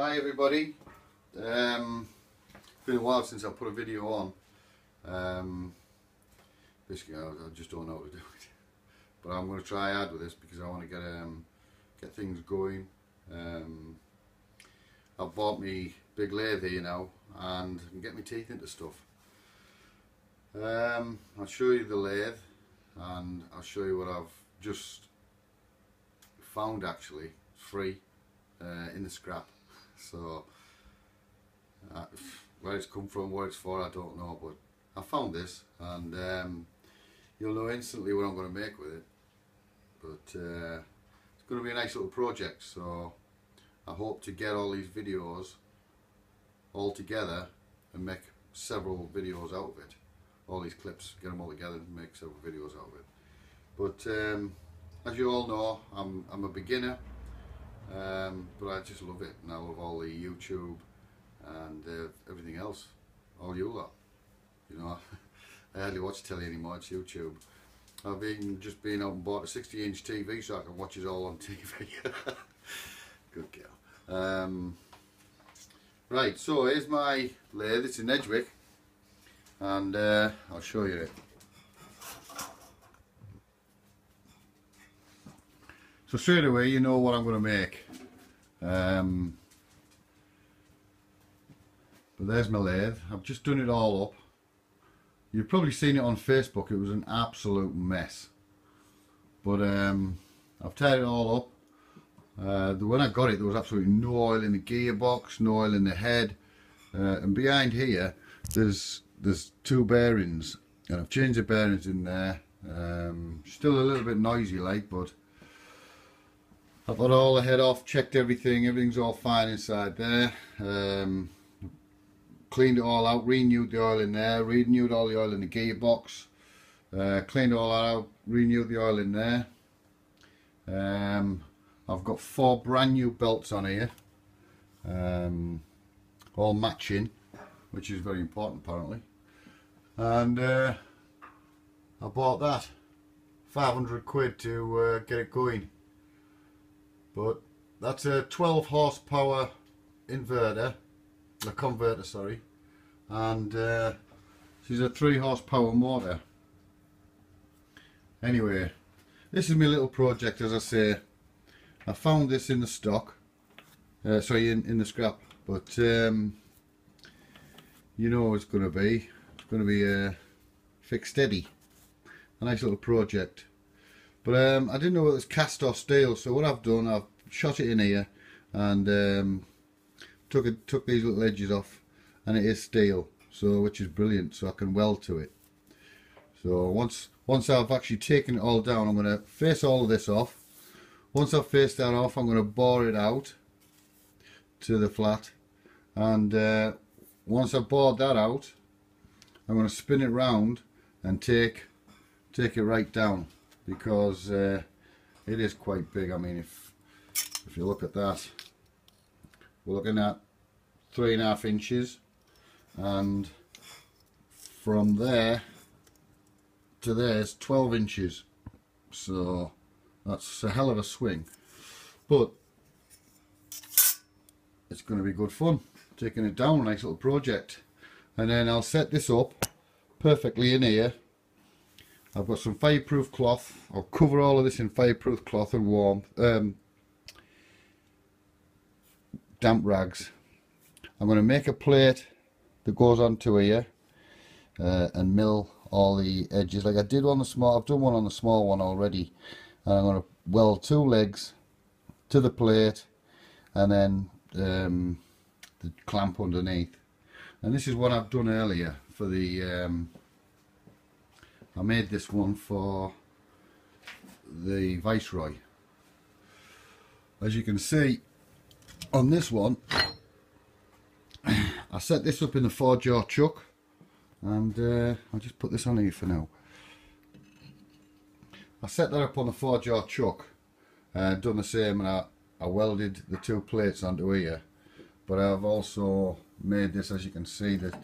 Hi everybody. It's been a while since I put a video on. Basically, I just don't know how to do it, but I'm going to try hard with this because I want to get things going. I've bought me big lathe here now, and I can get my teeth into stuff. I'll show you the lathe, and I'll show you what I've just found actually free in the scrap. So where it's come from, what it's for, I don't know, but I found this, and you'll know instantly what I'm going to make with it. But it's going to be a nice little project, so I hope to get all these videos all together and make several videos out of it. All these clips, get them all together and make several videos out of it. But as you all know, I'm a beginner, but I just love it, and I love all the YouTube and everything else, all you lot. You know, I hardly watch telly anymore, it's YouTube. I've even just been out and bought a 60-inch TV so I can watch it all on TV. Good girl. Right, so here's my lathe. It's in Edgwick, and I'll show you it. So straight away you know what I'm going to make. But there's my lathe. I've just done it all up. You've probably seen it on Facebook. It was an absolute mess, but I've tied it all up. When I got it, there was absolutely no oil in the gearbox, no oil in the head, and behind here there's two bearings, and I've changed the bearings in there. Still a little bit noisy like, but I've got all the head off, checked everything's all fine inside there. Cleaned it all out, renewed the oil in there, renewed all the oil in the gearbox, cleaned all that out, renewed the oil in there. I've got 4 brand new belts on here, all matching, which is very important apparently. And I bought that, 500 quid to get it going. But that's a 12 horsepower inverter, a converter, sorry, and this is a 3 horsepower motor. Anyway, this is my little project. As I say, I found this in the stock, sorry, in the scrap, but you know what it's going to be. It's going to be a fixed steady, a nice little project. But I didn't know it was cast off steel, so what I've done, I've shot it in here and took these little edges off, and it is steel, so which is brilliant, so I can weld to it. So once I've actually taken it all down, I'm going to face all of this off. Once I've faced that off, I'm going to bore it out to the flat, and once I've bored that out, I'm going to spin it round and take it right down, because it is quite big. I mean, if you look at that, we're looking at 3.5 inches, and from there to there is 12 inches, so that's a hell of a swing. But it's going to be good fun taking it down, a nice little project. And then I'll set this up perfectly in here. I've got some fireproof cloth. I'll cover all of this in fireproof cloth and warm damp rags. I'm going to make a plate that goes onto here and mill all the edges like I did on the small. I've done one on the small one already, and I'm going to weld 2 legs to the plate, and then the clamp underneath. And this is what I've done earlier for the I made this one for the Viceroy. As you can see on this one, I set this up in the 4-jaw chuck, and I'll just put this on here for now. I set that up on the 4-jaw chuck, done the same, and I welded the 2 plates onto here. But I've also made this, as you can see, that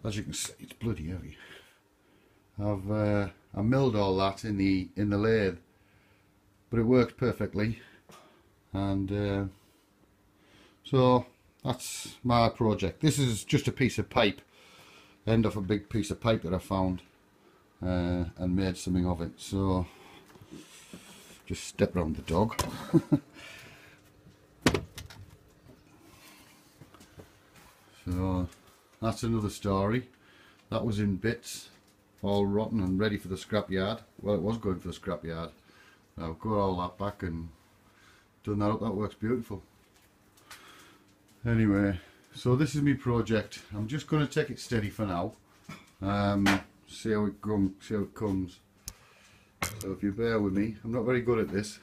as you can see, it's bloody heavy. I milled all that in the lathe, but it worked perfectly, and so that's my project. This is just a piece of pipe, end of a big piece of pipe that I found, and made something of it. So just step around the dog. So that's another story. That was in bits, all rotten and ready for the scrapyard. Well, it was going for the scrapyard. I've got all that back and done that up. That works beautiful. Anyway, so this is my project. I'm just going to take it steady for now. See how it comes. So if you bear with me, I'm not very good at this,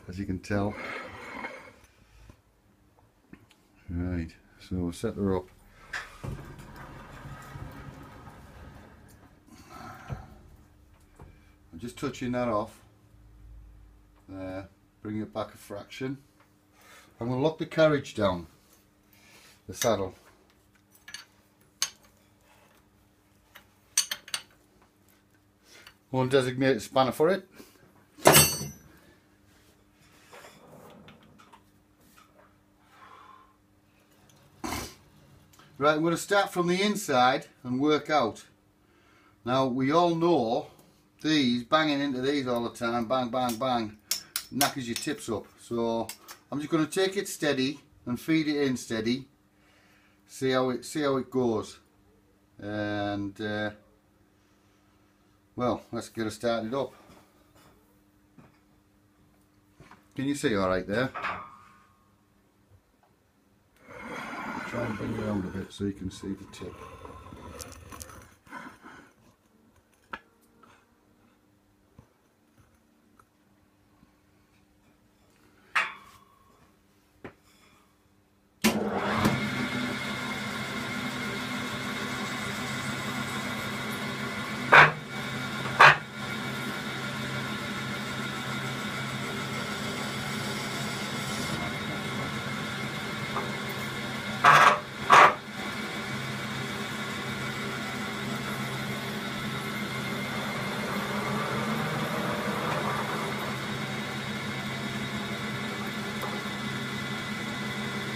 as you can tell. Right, so we'll set her up. I'm just touching that off. There, bring it back a fraction. I'm going to lock the carriage down, the saddle. One designated spanner for it. Right, I'm going to start from the inside and work out. Now, we all know these, banging into these all the time, bang, bang, bang, knackers your tips up. So I'm just going to take it steady and feed it in steady. See how it goes. And well, let's get it started up. Can you see all right there? Try and bring it around a bit so you can see the tip.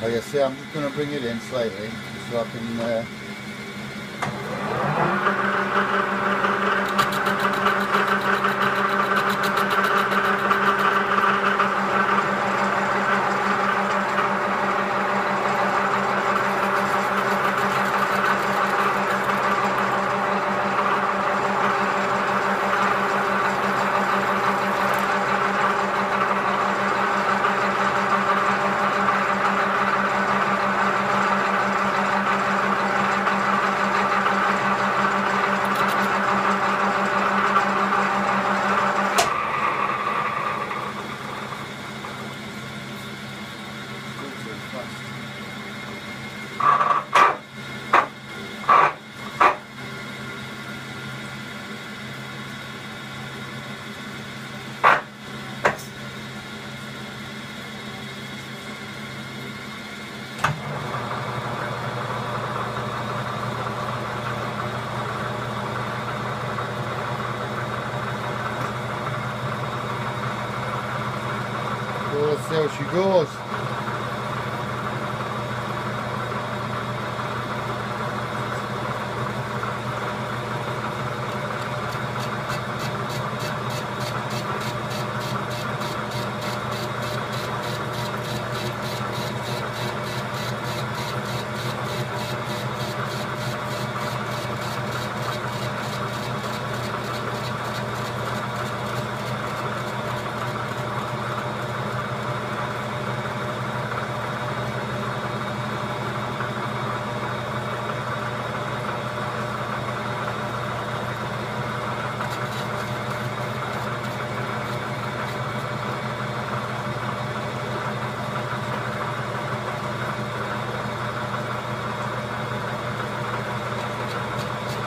Like I say, I'm just going to bring it in slightly so I can let's see how she goes.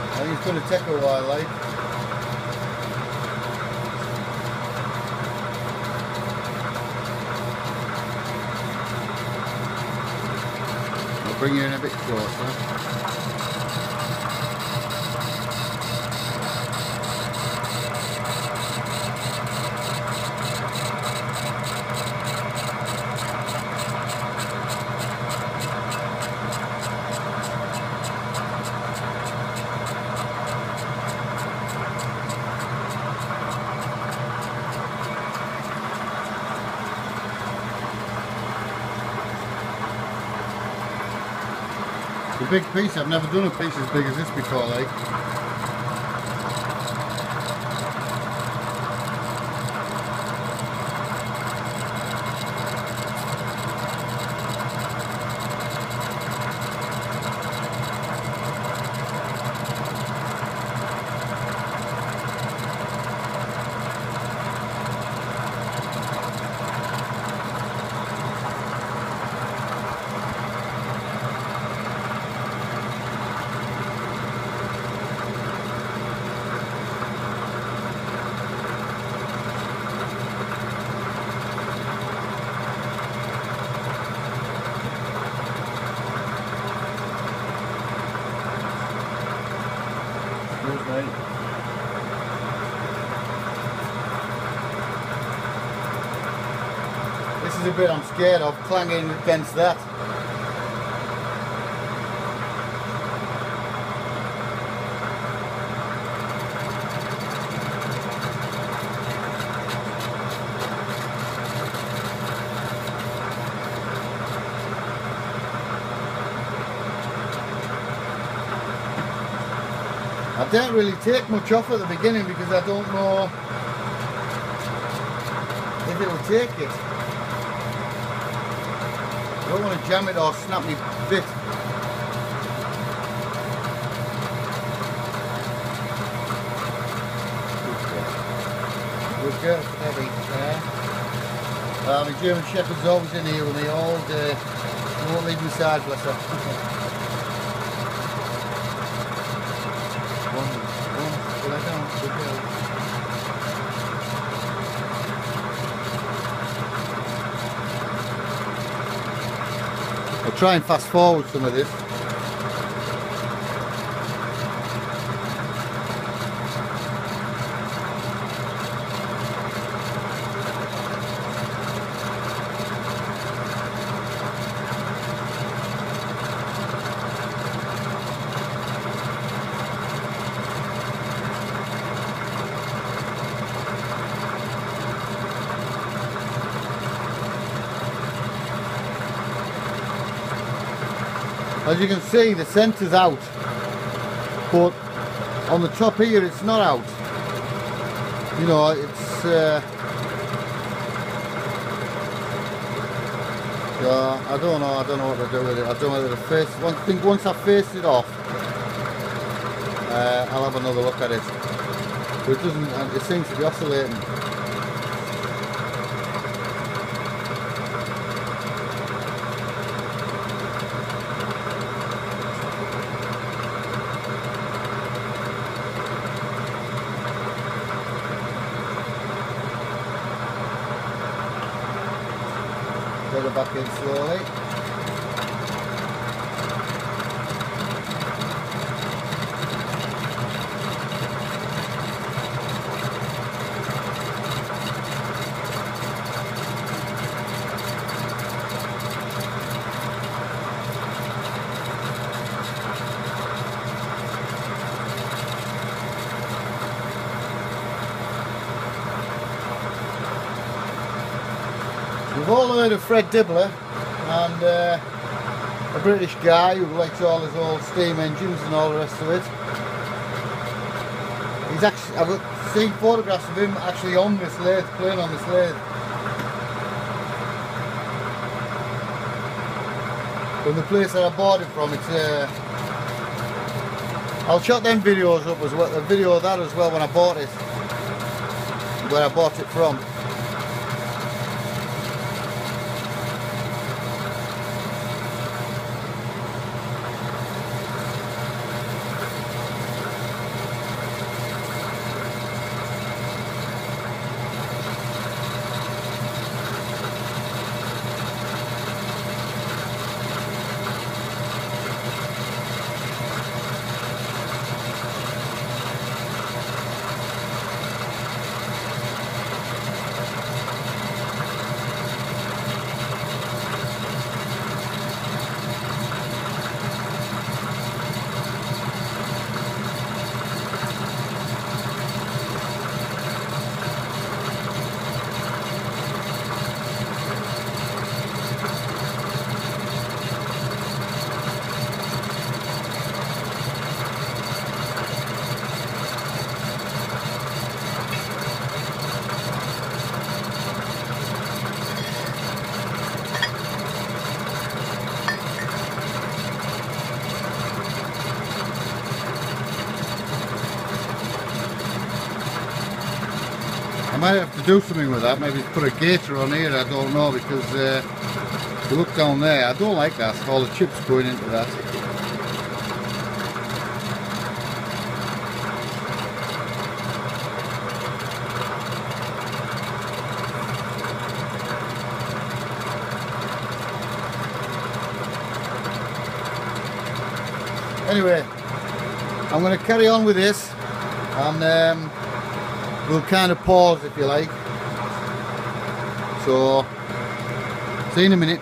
I think it's going to take a while, like. I'll bring you in a bit closer. The big piece, I've never done a piece as big as this before, like. This is a bit I'm scared of, clanging against that. I don't really take much off at the beginning because I don't know if it will take it. I don't want to jam it or snap me bit. Good girl, steady there. My German Shepherd's always in here with me all day. I won't leave my side, bless her. I'll try and fast forward some of this. As you can see, the centre's out, but on the top here it's not out. You know, it's I don't know what to do with it. I don't know whether to face. I think once I've faced it off, I'll have another look at it. But it doesn't. It seems to be oscillating. Get it back in slowly. We've all heard of Fred Dibbler, and a British guy who likes all his old steam engines and all the rest of it. He's actually, I've seen photographs of him actually on this lathe, playing on this lathe. From the place that I bought it from, it's I'll shot them videos up as well, a video of that as well when I bought it, where I bought it from. I might have to do something with that, maybe put a gator on here, I don't know, because if you look down there, I don't like that, all the chips going into that. Anyway, I'm going to carry on with this, and we'll kind of pause if you like. So, see you in a minute.